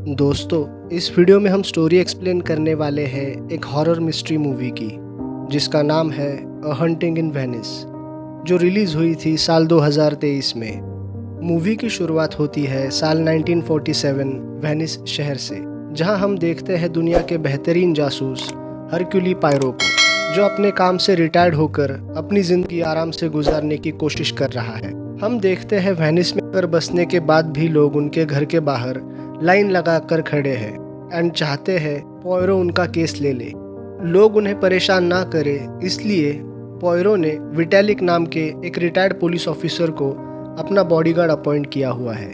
दोस्तों, इस वीडियो में हम स्टोरी एक्सप्लेन करने वाले हैं एक हॉरर मिस्ट्री मूवी की, जिसका नाम है अ हंटिंग इन वेनिस, जो रिलीज़ हुई थी साल 2023 में। मूवी की शुरुआत होती है साल 1947 वेनिस शहर से, जहां हम देखते हैं दुनिया के बेहतरीन जासूस हरक्यूली पायरो को, जो अपने काम से रिटायर्ड होकर अपनी ज़िंदगी आराम से गुजारने की कोशिश कर रहा है। हम देखते हैं वेनिस में कर बसने के बाद भी लोग उनके घर के बाहर लाइन लगाकर खड़े हैं एंड चाहते हैं पोयरो उनका केस ले ले। लोग उन्हें परेशान ना करें, इसलिए पोयरो ने विटैलिक नाम के एक रिटायर्ड पुलिस ऑफिसर को अपना बॉडीगार्ड अपॉइंट किया हुआ है।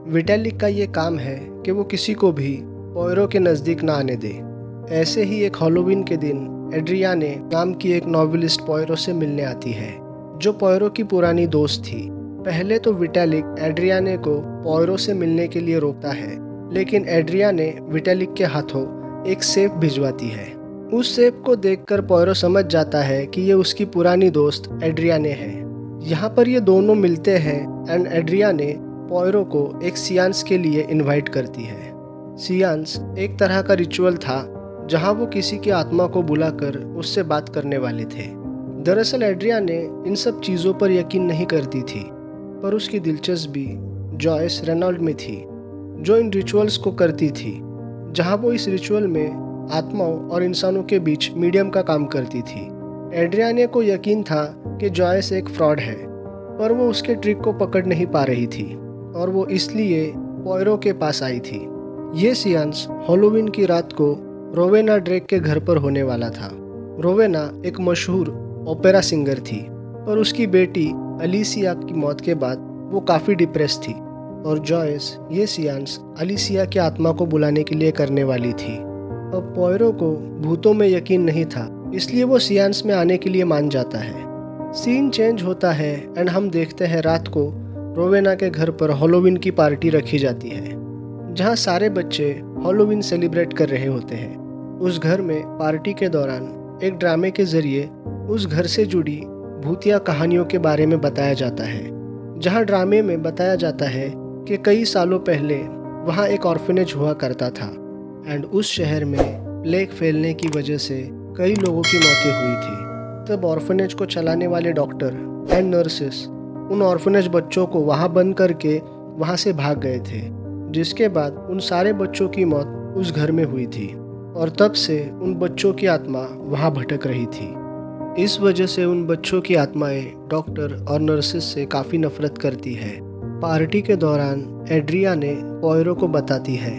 विटैलिक का ये काम है कि वो किसी को भी पोयरो के नज़दीक ना आने दे। ऐसे ही एक हैलोवीन के दिन एड्रियाने नाम की एक नॉवेलिस्ट पोयरो से मिलने आती है, जो पोयरो की पुरानी दोस्त थी। पहले तो विटैलिक एड्रियाने को पोयरो से मिलने के लिए रोकता है, लेकिन एड्रियाने विटैलिक के हाथों एक सेफ भिजवाती है। उस सेफ को देखकर पोयरो समझ जाता है कि ये उसकी पुरानी दोस्त एड्रियाने है। यहाँ पर ये दोनों मिलते हैं एंड एड्रियाने पोयरो को एक सियांस के लिए इनवाइट करती है। सियांस एक तरह का रिचुअल था जहाँ वो किसी की आत्मा को बुलाकर उससे बात करने वाले थे। दरअसल एड्रियाने इन सब चीज़ों पर यकीन नहीं करती थी, पर उसकी दिलचस्पी जॉयस रेनॉल्ड में थी, जो इन रिचुअल्स को करती थी, जहां वो इस रिचुअल में आत्माओं और इंसानों के बीच मीडियम का काम करती थी। एड्रियाने को यकीन था कि जॉयस एक फ्रॉड है, पर वो उसके ट्रिक को पकड़ नहीं पा रही थी और वो इसलिए पोयरो के पास आई थी। ये सियांस हैलोवीन की रात को रोवेना ड्रेक के घर पर होने वाला था। रोवेना एक मशहूर ओपेरा सिंगर थी, पर उसकी बेटी अलीसिया की मौत के बाद वो काफ़ी डिप्रेस थी और जॉयस ये सियांस अलीसिया की आत्मा को बुलाने के लिए करने वाली थी। अब पोयरो को भूतों में यकीन नहीं था, इसलिए वो सियांस में आने के लिए मान जाता है। सीन चेंज होता है एंड हम देखते हैं रात को रोवेना के घर पर हैलोवीन की पार्टी रखी जाती है, जहाँ सारे बच्चे हैलोवीन सेलिब्रेट कर रहे होते हैं। उस घर में पार्टी के दौरान एक ड्रामे के जरिए उस घर से जुड़ी भूतिया कहानियों के बारे में बताया जाता है, जहां ड्रामे में बताया जाता है कि कई सालों पहले वहां एक ऑर्फनेज हुआ करता था एंड उस शहर में प्लेग फैलने की वजह से कई लोगों की मौतें हुई थी। तब ऑर्फनेज को चलाने वाले डॉक्टर एंड नर्सेस उन ऑर्फनेज बच्चों को वहां बंद करके वहां से भाग गए थे, जिसके बाद उन सारे बच्चों की मौत उस घर में हुई थी और तब से उन बच्चों की आत्मा वहां भटक रही थी। इस वजह से उन बच्चों की आत्माएं डॉक्टर और नर्सेस से काफ़ी नफरत करती है। पार्टी के दौरान एड्रियाने पोयरो को बताती है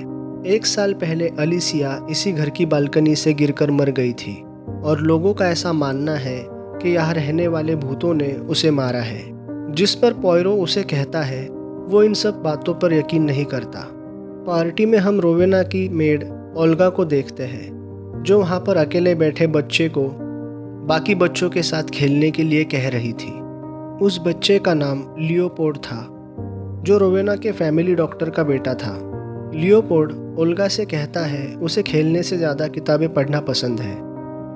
1 साल पहले अलीसिया इसी घर की बालकनी से गिरकर मर गई थी और लोगों का ऐसा मानना है कि यहाँ रहने वाले भूतों ने उसे मारा है, जिस पर पोयरो उसे कहता है वो इन सब बातों पर यकीन नहीं करता। पार्टी में हम रोवेना की मेड ओल्गा को देखते हैं, जो वहाँ पर अकेले बैठे बच्चे को बाकी बच्चों के साथ खेलने के लिए कह रही थी। उस बच्चे का नाम लियोपोल्ड था, जो रोवेना के फैमिली डॉक्टर का बेटा था। लियोपोल्ड ओल्गा से कहता है उसे खेलने से ज़्यादा किताबें पढ़ना पसंद है।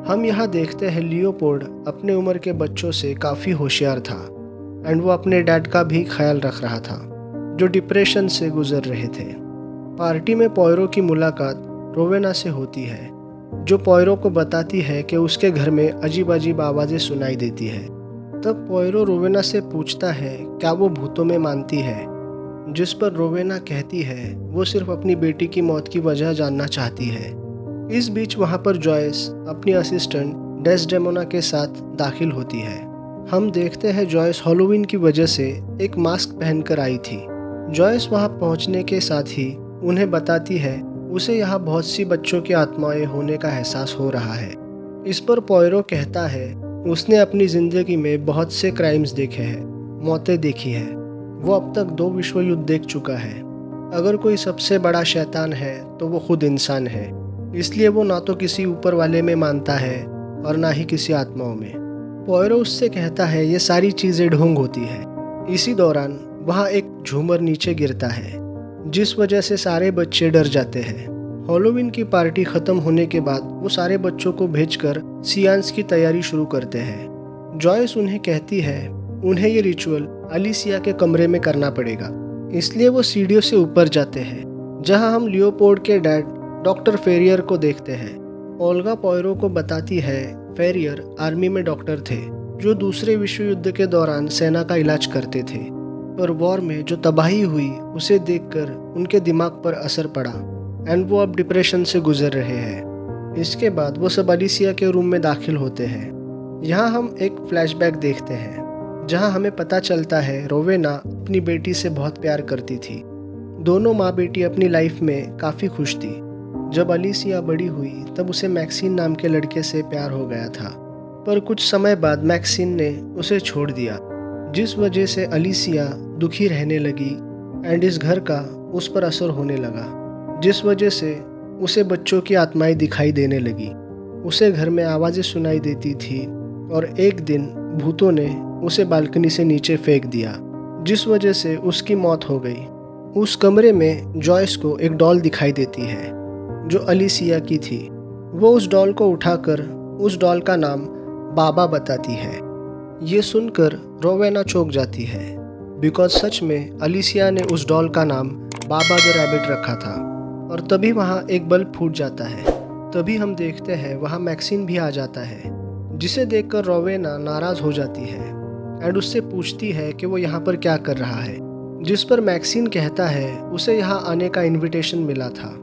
हम यहाँ देखते हैं लियोपोल्ड अपने उम्र के बच्चों से काफ़ी होशियार था एंड वो अपने डैड का भी ख्याल रख रहा था, जो डिप्रेशन से गुजर रहे थे। पार्टी में पोयरो की मुलाकात रोवेना से होती है, जो पोयरो को बताती है कि उसके घर में अजीब अजीब आवाज़ें सुनाई देती है। तब पोयरो रोवेना से पूछता है क्या वो भूतों में मानती है, जिस पर रोवेना कहती है वो सिर्फ अपनी बेटी की मौत की वजह जानना चाहती है। इस बीच वहाँ पर जॉयस अपनी असिस्टेंट डेस्डेमोना के साथ दाखिल होती है। हम देखते हैं जॉयस हैलोवीन की वजह से एक मास्क पहनकर आई थी। जॉयस वहाँ पहुँचने के साथ ही उन्हें बताती है उसे यहाँ बहुत सी बच्चों की आत्माएं होने का एहसास हो रहा है। इस पर पोयरो कहता है उसने अपनी ज़िंदगी में बहुत से क्राइम्स देखे हैं, मौतें देखी है। वो अब तक 2 विश्व युद्ध देख चुका है। अगर कोई सबसे बड़ा शैतान है तो वो खुद इंसान है, इसलिए वो ना तो किसी ऊपर वाले में मानता है और ना ही किसी आत्माओं में। पोयरो उससे कहता है ये सारी चीज़ें ढोंग होती है। इसी दौरान वहाँ एक झूमर नीचे गिरता है, जिस वजह से सारे बच्चे डर जाते हैं। हैलोवीन की पार्टी ख़त्म होने के बाद वो सारे बच्चों को भेजकर सियांस की तैयारी शुरू करते हैं। जॉयस उन्हें कहती है उन्हें ये रिचुअल अलीसिया के कमरे में करना पड़ेगा, इसलिए वो सीढ़ियों से ऊपर जाते हैं, जहां हम लियोपोल्ड के डैड डॉक्टर फेरियर को देखते हैं। ओल्गा पोयरो को बताती है फेरियर आर्मी में डॉक्टर थे जो दूसरे विश्व युद्ध के दौरान सेना का इलाज करते थे, पर वॉर में जो तबाही हुई उसे देखकर उनके दिमाग पर असर पड़ा एंड वो अब डिप्रेशन से गुजर रहे हैं। इसके बाद वो सब अलिसिया के रूम में दाखिल होते हैं। यहाँ हम एक फ्लैशबैक देखते हैं जहाँ हमें पता चलता है रोवेना अपनी बेटी से बहुत प्यार करती थी। दोनों माँ बेटी अपनी लाइफ में काफ़ी खुश थी। जब अलिसिया बड़ी हुई तब उसे मैक्सिन नाम के लड़के से प्यार हो गया था, पर कुछ समय बाद मैक्सिन ने उसे छोड़ दिया, जिस वजह से अलिसिया दुखी रहने लगी एंड इस घर का उस पर असर होने लगा, जिस वजह से उसे बच्चों की आत्माएं दिखाई देने लगी। उसे घर में आवाज़ें सुनाई देती थी और एक दिन भूतों ने उसे बालकनी से नीचे फेंक दिया, जिस वजह से उसकी मौत हो गई। उस कमरे में जॉयस को एक डॉल दिखाई देती है जो अलिसिया की थी। वो उस डॉल को उठाकर उस डॉल का नाम बाबा बताती है। ये सुनकर रोवेना चौंक जाती है बिकॉज सच में अलिसिया ने उस डॉल का नाम बाबा द रैबिट रखा था। और तभी वहाँ एक बल्ब फूट जाता है। तभी हम देखते हैं वहाँ मैक्सिन भी आ जाता है, जिसे देखकर रोवेना नाराज़ हो जाती है एंड उससे पूछती है कि वो यहाँ पर क्या कर रहा है, जिस पर मैक्सिन कहता है उसे यहाँ आने का इनविटेशन मिला था।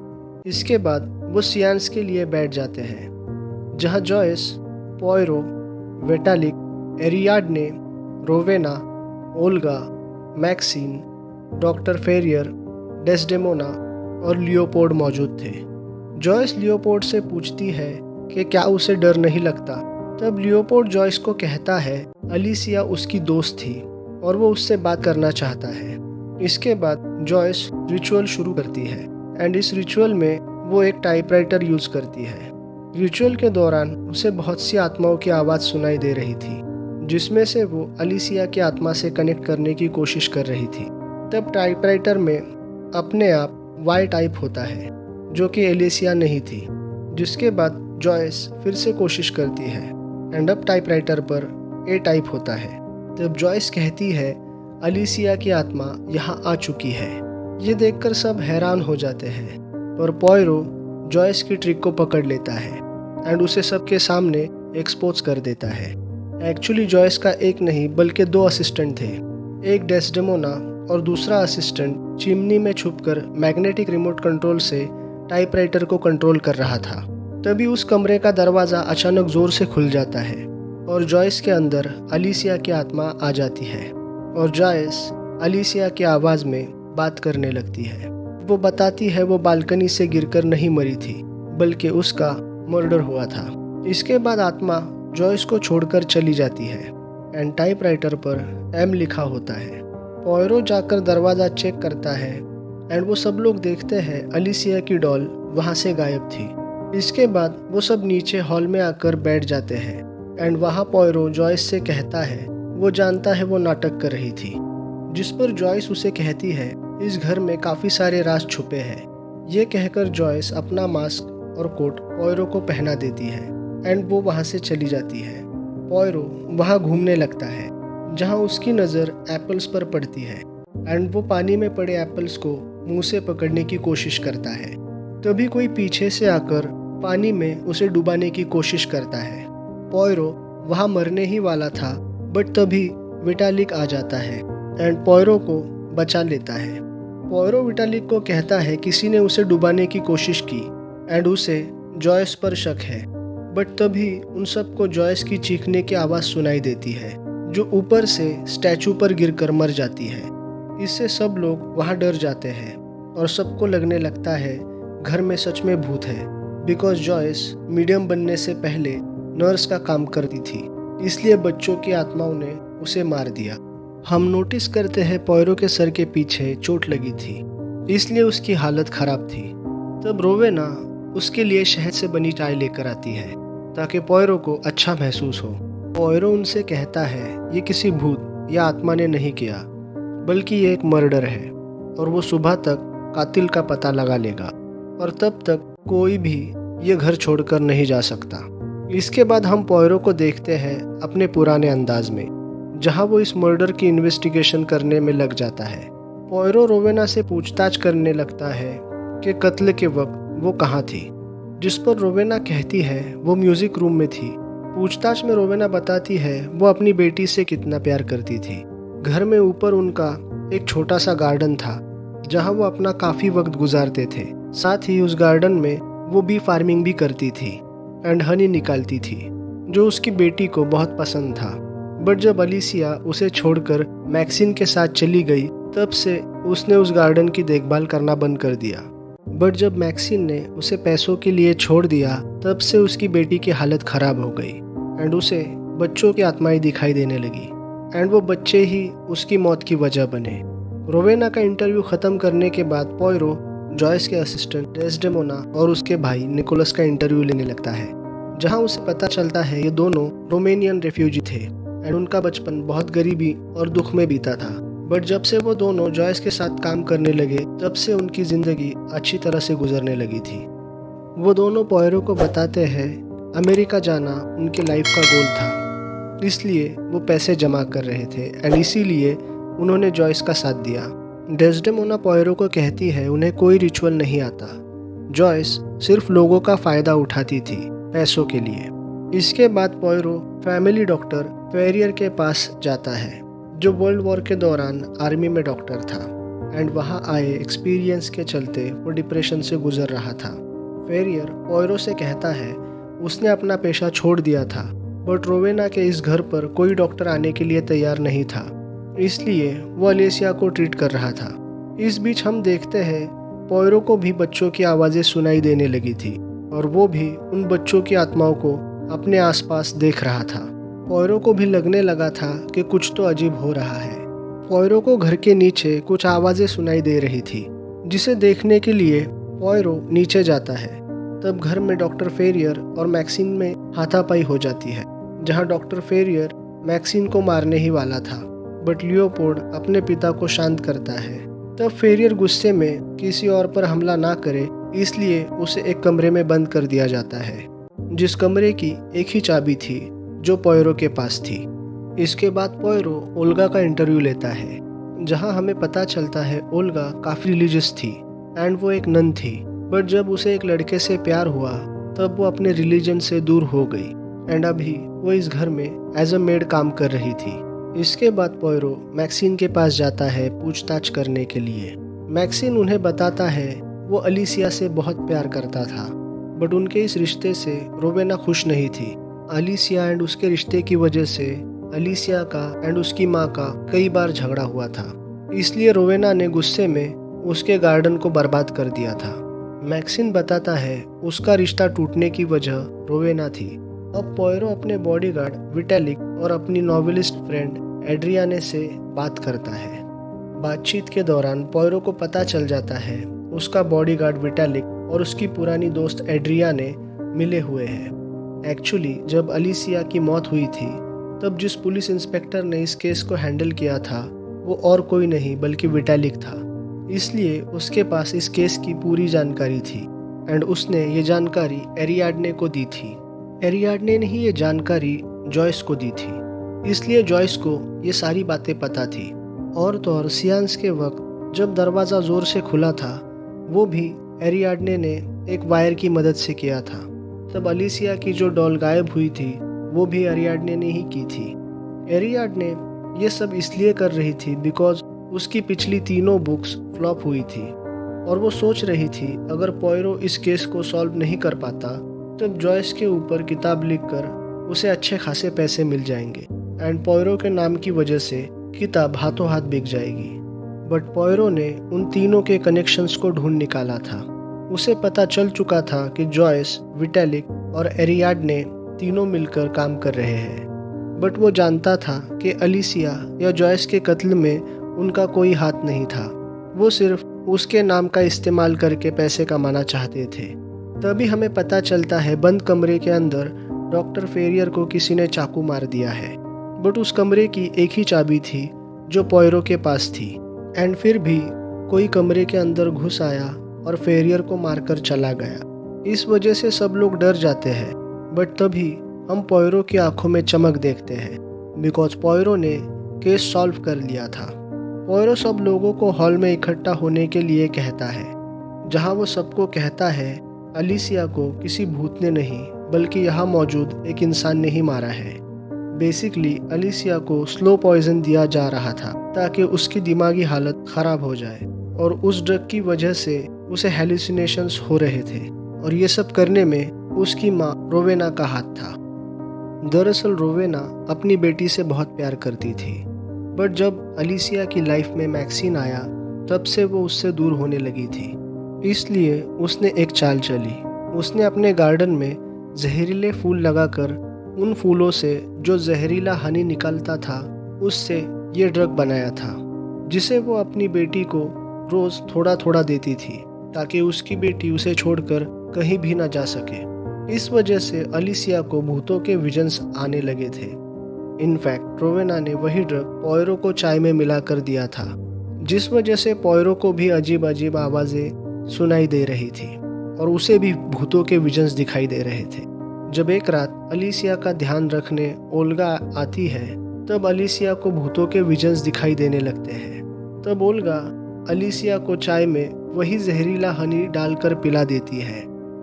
इसके बाद वो सियांस के लिए बैठ जाते हैं जहाँ Joyce, Poirot, Vitalik, Ariadne, Rowena, Olga, Maxine, doctor Ferrier, Desdemona और लियोपोल्ड मौजूद थे। जॉयस लियोपोल्ड से पूछती है कि क्या उसे डर नहीं लगता। तब लियोपोल्ड जॉयस को कहता है अलिसिया उसकी दोस्त थी और वो उससे बात करना चाहता है। इसके बाद जॉयस रिचुअल शुरू करती है एंड इस रिचुअल में वो एक टाइपराइटर यूज़ करती है। रिचुअल के दौरान उसे बहुत सी आत्माओं की आवाज़ सुनाई दे रही थी, जिसमें से वो अलिसिया की आत्मा से कनेक्ट करने की कोशिश कर रही थी। तब टाइपराइटर में अपने आप वाई टाइप होता है जो कि अलिसिया नहीं थी, जिसके बाद जॉयस फिर से कोशिश करती है एंड अब टाइपराइटर पर ए टाइप होता है। तब जॉयस कहती है अलिसिया की आत्मा यहाँ आ चुकी है। ये देखकर सब हैरान हो जाते हैं, पर पोयरो जॉयस की ट्रिक को पकड़ लेता है एंड उसे सबके सामने एक्सपोज कर देता है। एक्चुअली जॉयस का एक नहीं बल्कि 2 असिस्टेंट थे, एक डेस्डेमोना और दूसरा असिस्टेंट चिमनी में छुपकर मैग्नेटिक रिमोट कंट्रोल से टाइपराइटर को कंट्रोल कर रहा था। तभी उस कमरे का दरवाज़ा अचानक ज़ोर से खुल जाता है और जॉयस के अंदर अलिसिया की आत्मा आ जाती है और जॉयस अलिसिया की आवाज़ में बात करने लगती है। वो बताती है वो बालकनी से गिरकर नहीं मरी थी बल्कि उसका मर्डर हुआ था। इसके बाद आत्मा जॉयस को छोड़कर चली जाती है एंड टाइपराइटर पर एम लिखा होता है। पोयरो जाकर दरवाज़ा चेक करता है एंड वो सब लोग देखते हैं अलिसिया की डॉल वहाँ से गायब थी। इसके बाद वो सब नीचे हॉल में आकर बैठ जाते हैं एंड वहाँ पोयरो जॉयस से कहता है वो जानता है वो नाटक कर रही थी, जिस पर जॉयस उसे कहती है इस घर में काफ़ी सारे राज छुपे हैं। ये कहकर जॉयस अपना मास्क और कोट पोयरो को पहना देती है एंड वो वहाँ से चली जाती है। पोयरो वहाँ घूमने लगता है जहाँ उसकी नज़र एप्पल्स पर पड़ती है एंड वो पानी में पड़े एप्पल्स को मुंह से पकड़ने की कोशिश करता है। तभी कोई पीछे से आकर पानी में उसे डुबाने की कोशिश करता है। पोयरो वहाँ मरने ही वाला था बट तभी विटालिक आ जाता है एंड पोयरो को बचा लेता है। पोयरो विटालिक को कहता है किसी ने उसे डुबाने की कोशिश की एंड उसे जॉयस पर शक है, बट तभी उन सबको जॉयस की चीखने की आवाज़ सुनाई देती है जो ऊपर से स्टैचू पर गिरकर मर जाती है। इससे सब लोग वहाँ डर जाते हैं और सबको लगने लगता है घर में सच में भूत है, बिकॉज जॉयस मीडियम बनने से पहले नर्स का काम करती थी, इसलिए बच्चों की आत्माओं ने उसे मार दिया। हम नोटिस करते हैं पोयरो के सर के पीछे चोट लगी थी, इसलिए उसकी हालत खराब थी। तब रोवेना उसके लिए शहद से बनी चाय लेकर आती है ताकि पोयरो को अच्छा महसूस हो। पोयरो उनसे कहता है ये किसी भूत या आत्मा ने नहीं किया बल्कि ये एक मर्डर है और वो सुबह तक कातिल का पता लगा लेगा और तब तक कोई भी ये घर छोड़कर नहीं जा सकता। इसके बाद हम पोयरो को देखते हैं अपने पुराने अंदाज में, जहां वो इस मर्डर की इन्वेस्टिगेशन करने में लग जाता है। पोयरो रोवेना से पूछताछ करने लगता है कि कत्ल के वक्त वो कहाँ थी, जिस पर रोवेना कहती है वो म्यूजिक रूम में थी। पूछताछ में रोवेना बताती है वो अपनी बेटी से कितना प्यार करती थी। घर में ऊपर उनका एक छोटा सा गार्डन था जहाँ वो अपना काफ़ी वक्त गुजारते थे। साथ ही उस गार्डन में वो बी फार्मिंग भी करती थी एंड हनी निकालती थी, जो उसकी बेटी को बहुत पसंद था। बट जब अलीसिया उसे छोड़कर मैक्सिन के साथ चली गई, तब से उसने उस गार्डन की देखभाल करना बंद कर दिया। बट जब मैक्सिन ने उसे पैसों के लिए छोड़ दिया, तब से उसकी बेटी की हालत खराब हो गई एंड उसे बच्चों की आत्माएं दिखाई देने लगी एंड वो बच्चे ही उसकी मौत की वजह बने। रोवेना का इंटरव्यू ख़त्म करने के बाद पोयरो जॉयस के असिस्टेंट डेस्डेमोना और उसके भाई निकोलस का इंटरव्यू लेने लगता है, जहां उसे पता चलता है ये दोनों रोमेनियन रेफ्यूजी थे एंड उनका बचपन बहुत गरीबी और दुख में बीता था। बट जब से वो दोनों जॉयस के साथ काम करने लगे, तब से उनकी ज़िंदगी अच्छी तरह से गुजरने लगी थी। वो दोनों पोयरो को बताते हैं अमेरिका जाना उनके लाइफ का गोल था, इसलिए वो पैसे जमा कर रहे थे एंड इसीलिए उन्होंने जॉयस का साथ दिया। डेस्डेमोना पोयरो को कहती है उन्हें कोई रिचुअल नहीं आता, जॉयस सिर्फ लोगों का फ़ायदा उठाती थी पैसों के लिए। इसके बाद पोयरो फैमिली डॉक्टर फेरियर के पास जाता है, जो वर्ल्ड वॉर के दौरान आर्मी में डॉक्टर था एंड वहाँ आए एक्सपीरियंस के चलते वो डिप्रेशन से गुजर रहा था। फेरियर पोयरो से कहता है उसने अपना पेशा छोड़ दिया था, बट रोवेना के इस घर पर कोई डॉक्टर आने के लिए तैयार नहीं था, इसलिए वो अलेसिया को ट्रीट कर रहा था। इस बीच हम देखते हैं पोयरो को भी बच्चों की आवाज़ें सुनाई देने लगी थी और वो भी उन बच्चों की आत्माओं को अपने आसपास देख रहा था। पोयरो को भी लगने लगा था कि कुछ तो अजीब हो रहा है। पोयरो को घर के नीचे कुछ आवाज़ें सुनाई दे रही थी, जिसे देखने के लिए पोयरो नीचे जाता है। तब घर में डॉक्टर फेरियर और मैक्सिन में हाथापाई हो जाती है, जहां डॉक्टर फेरियर मैक्सिन को मारने ही वाला था, बट लियोपोल्ड अपने पिता को शांत करता है। तब फेरियर गुस्से में किसी और पर हमला ना करे, इसलिए उसे एक कमरे में बंद कर दिया जाता है, जिस कमरे की एक ही चाबी थी जो पोयरो के पास थी। इसके बाद पोयरो ओल्गा का इंटरव्यू लेता है, जहां हमें पता चलता है ओल्गा काफ़ी रिलीजियस थी एंड वो एक नन थी। बट जब उसे एक लड़के से प्यार हुआ, तब वो अपने रिलीजन से दूर हो गई एंड अभी वो इस घर में एज अ मेड काम कर रही थी। इसके बाद पोयरो मैक्सिन के पास जाता है पूछताछ करने के लिए। मैक्सिन उन्हें बताता है वो अलीसिया से बहुत प्यार करता था, बट उनके इस रिश्ते से रोवेना खुश नहीं थी। अलीसिया एंड उसके रिश्ते की वजह से अलीसिया का एंड उसकी माँ का कई बार झगड़ा हुआ था, इसलिए रोवेना ने गुस्से में उसके गार्डन को बर्बाद कर दिया था। मैक्सिन बताता है उसका रिश्ता टूटने की वजह रोवेना थी। अब पोयरो अपने बॉडीगार्ड विटालिक और अपनी नॉवेलिस्ट फ्रेंड एड्रियाने से बात करता है। बातचीत के दौरान पोयरो को पता चल जाता है उसका बॉडीगार्ड विटालिक और उसकी पुरानी दोस्त एड्रियाने मिले हुए हैं। एक्चुअली जब अलीसिया की मौत हुई थी, तब जिस पुलिस इंस्पेक्टर ने इस केस को हैंडल किया था वो और कोई नहीं बल्कि विटालिक था, इसलिए उसके पास इस केस की पूरी जानकारी थी एंड उसने ये जानकारी एरियाडने को दी थी। एरियाडने ने ही ये जानकारी जॉयस को दी थी, इसलिए जॉयस को ये सारी बातें पता थी। और तो और सियांस के वक्त जब दरवाज़ा ज़ोर से खुला था, वो भी एरियाडने ने एक वायर की मदद से किया था। तब अलीसिया की जो डॉल गायब हुई थी, वो भी एरियाडने ने ही की थी। एरियाडने ये सब इसलिए कर रही थी बिकॉज उसकी पिछली तीनों बुक्स फ्लॉप हुई थी और वो सोच रही थी अगर पोयरो इस केस को सॉल्व नहीं कर पाता, तब जॉयस के ऊपर किताब लिखकर उसे अच्छे खासे पैसे मिल जाएंगे एंड पोयरो के नाम की वजह से किताब हाथों हाथ बिक जाएगी। बट पोयरो ने उन तीनों के कनेक्शंस को ढूंढ निकाला था। उसे पता चल चुका था कि जॉयस, विटालिक और एरियाडने तीनों मिलकर काम कर रहे हैं, बट वो जानता था कि अलीसिया या जॉयस के कत्ल में उनका कोई हाथ नहीं था। वो सिर्फ उसके नाम का इस्तेमाल करके पैसे कमाना चाहते थे। तभी हमें पता चलता है बंद कमरे के अंदर डॉक्टर फेरियर को किसी ने चाकू मार दिया है, बट उस कमरे की एक ही चाबी थी जो पोयरो के पास थी एंड फिर भी कोई कमरे के अंदर घुस आया और फेरियर को मारकर चला गया। इस वजह से सब लोग डर जाते हैं, बट तभी हम पोयरो की आंखों में चमक देखते हैं बिकॉज पोयरो ने केस सॉल्व कर लिया था। पोयरो सब लोगों को हॉल में इकट्ठा होने के लिए कहता है। जहां वो सबको कहता है अलिसिया को किसी भूत ने नहीं बल्कि यहाँ मौजूद एक इंसान ने ही मारा है। बेसिकली अलिसिया को स्लो पॉइजन दिया जा रहा था ताकि उसकी दिमागी हालत खराब हो जाए और उस ड्रग की वजह से उसे हेलुसिनेशंस हो रहे थे और ये सब करने में उसकी माँ रोवेना का हाथ था। दरअसल रोवेना अपनी बेटी से बहुत प्यार करती थी, बट जब अलिसिया की लाइफ में मैक्सिन आया तब से वो उससे दूर होने लगी थी। इसलिए उसने एक चाल चली। उसने अपने गार्डन में जहरीले फूल लगाकर उन फूलों से जो जहरीला हनी निकलता था उससे ये ड्रग बनाया था, जिसे वो अपनी बेटी को रोज़ थोड़ा थोड़ा देती थी ताकि उसकी बेटी उसे छोड़कर कहीं भी ना जा सके। इस वजह से अलिसिया को भूतों के विजन्स आने लगे थे। इनफैक्ट रोवेना ने वही ड्रग पॉयरो को चाय में मिला कर दिया था, जिस वजह से पॉयरो को भी अजीब अजीब आवाज़ें सुनाई दे रही थी और उसे भी भूतों के विजन्स दिखाई दे रहे थे। जब एक रात अलिसिया का ध्यान रखने ओल्गा आती है तब अलिसिया को भूतों के विजन्स दिखाई देने लगते हैं। तब ओल्गा अलिसिया को चाय में वही जहरीला हनी डालकर पिला देती है,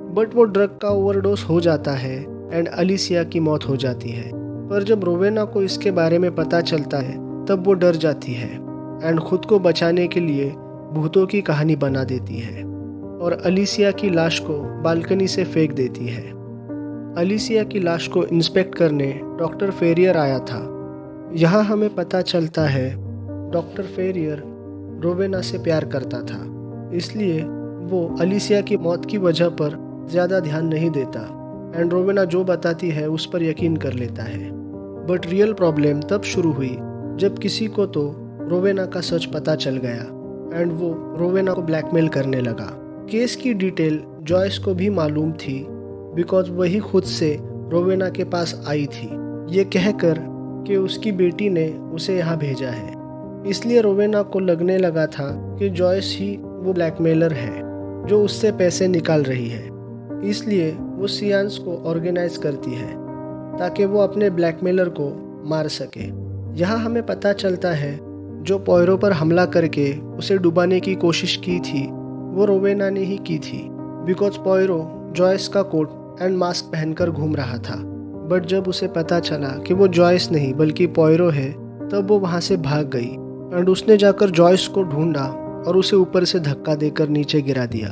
बट वो ड्रग का ओवरडोज हो जाता है एंड अलिसिया की मौत हो जाती है। पर जब रोवेना को इसके बारे में पता चलता है तब वो डर जाती है एंड खुद को बचाने के लिए भूतों की कहानी बना देती है और अलिसिया की लाश को बालकनी से फेंक देती है। अलिसिया की लाश को इंस्पेक्ट करने डॉक्टर फेरियर आया था। यहाँ हमें पता चलता है डॉक्टर फेरियर रोवेना से प्यार करता था, इसलिए वो अलिसिया की मौत की वजह पर ज़्यादा ध्यान नहीं देता एंड रोवेना जो बताती है उस पर यकीन कर लेता है। बट रियल प्रॉब्लम तब शुरू हुई जब किसी को तो रोवेना का सच पता चल गया एंड वो रोवेना को ब्लैकमेल करने लगा। केस की डिटेल जॉयस को भी मालूम थी बिकॉज वही खुद से रोवेना के पास आई थी ये कहकर कि उसकी बेटी ने उसे यहाँ भेजा है। इसलिए रोवेना को लगने लगा था कि जॉयस ही वो ब्लैकमेलर है जो उससे पैसे निकाल रही है। इसलिए वो सियांस को ऑर्गेनाइज करती है ताकि वो अपने ब्लैकमेलर को मार सके। यहाँ हमें पता चलता है जो पॉयरो पर हमला करके उसे डुबाने की कोशिश की थी वो रोवेना ने ही की थी बिकॉज पॉयरो जॉयस का कोट एंड मास्क पहनकर घूम रहा था। बट जब उसे पता चला कि वो जॉयस नहीं बल्कि पॉयरो है तब वो वहाँ से भाग गई एंड उसने जाकर जॉयस को ढूंढा और उसे ऊपर से धक्का देकर नीचे गिरा दिया।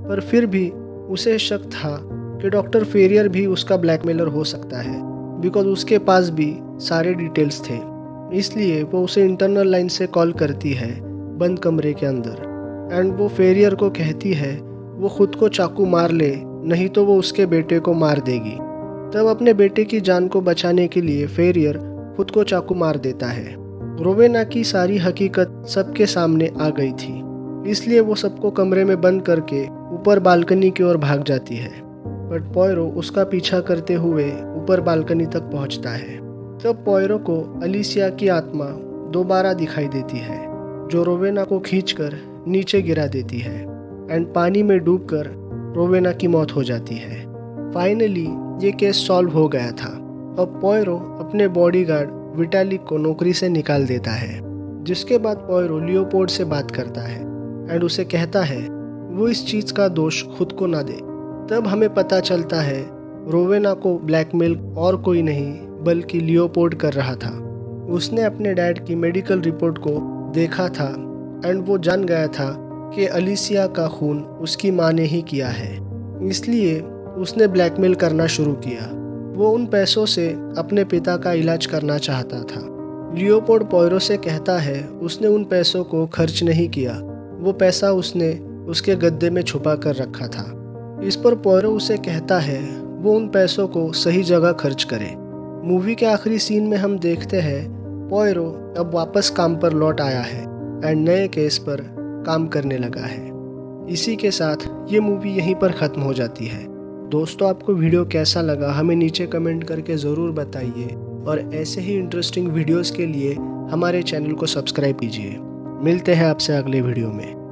पर फिर भी उसे शक था कि डॉक्टर फेरियर भी उसका ब्लैकमेलर हो सकता है बिकॉज उसके पास भी सारे डिटेल्स थे। इसलिए वो उसे इंटरनल लाइन से कॉल करती है बंद कमरे के अंदर एंड वो फेरियर को कहती है वो खुद को चाकू मार ले नहीं तो वो उसके बेटे को मार देगी। तब अपने बेटे की जान को बचाने के लिए फेरियर खुद को चाकू मार देता है। रोवेना की सारी हकीकत सबके सामने आ गई थी, इसलिए वो सबको कमरे में बंद करके ऊपर बालकनी की ओर भाग जाती है। बट पॉयरो उसका पीछा करते हुए ऊपर बालकनी तक पहुंचता है। तब पॉयरो को अलिसिया की आत्मा दोबारा दिखाई देती है जो रोवेना को खींचकर नीचे गिरा देती है एंड पानी में डूबकर रोवेना की मौत हो जाती है। फाइनली ये केस सॉल्व हो गया था। अब पॉयरो अपने बॉडीगार्ड विटालिक को नौकरी से निकाल देता है, जिसके बाद पॉयरो लियोपोल्ड से बात करता है एंड उसे कहता है वो इस चीज़ का दोष खुद को ना दे। तब हमें पता चलता है रोवेना को ब्लैकमेल और कोई नहीं बल्कि लियोपोल्ड कर रहा था। उसने अपने डैड की मेडिकल रिपोर्ट को देखा था एंड वो जान गया था कि अलिसिया का खून उसकी माँ ने ही किया है, इसलिए उसने ब्लैकमेल करना शुरू किया। वो उन पैसों से अपने पिता का इलाज करना चाहता था। लियोपोल्ड पॉयरो से कहता है उसने उन पैसों को खर्च नहीं किया, वो पैसा उसने उसके गद्दे में छुपा कर रखा था। इस पर पॉयरो उसे कहता है वो उन पैसों को सही जगह खर्च करे। मूवी के आखिरी सीन में हम देखते हैं पॉयरो अब वापस काम पर लौट आया है एंड नए केस पर काम करने लगा है। इसी के साथ ये मूवी यहीं पर ख़त्म हो जाती है। दोस्तों, आपको वीडियो कैसा लगा हमें नीचे कमेंट करके ज़रूर बताइए और ऐसे ही इंटरेस्टिंग वीडियोस के लिए हमारे चैनल को सब्सक्राइब कीजिए। मिलते हैं आपसे अगले वीडियो में।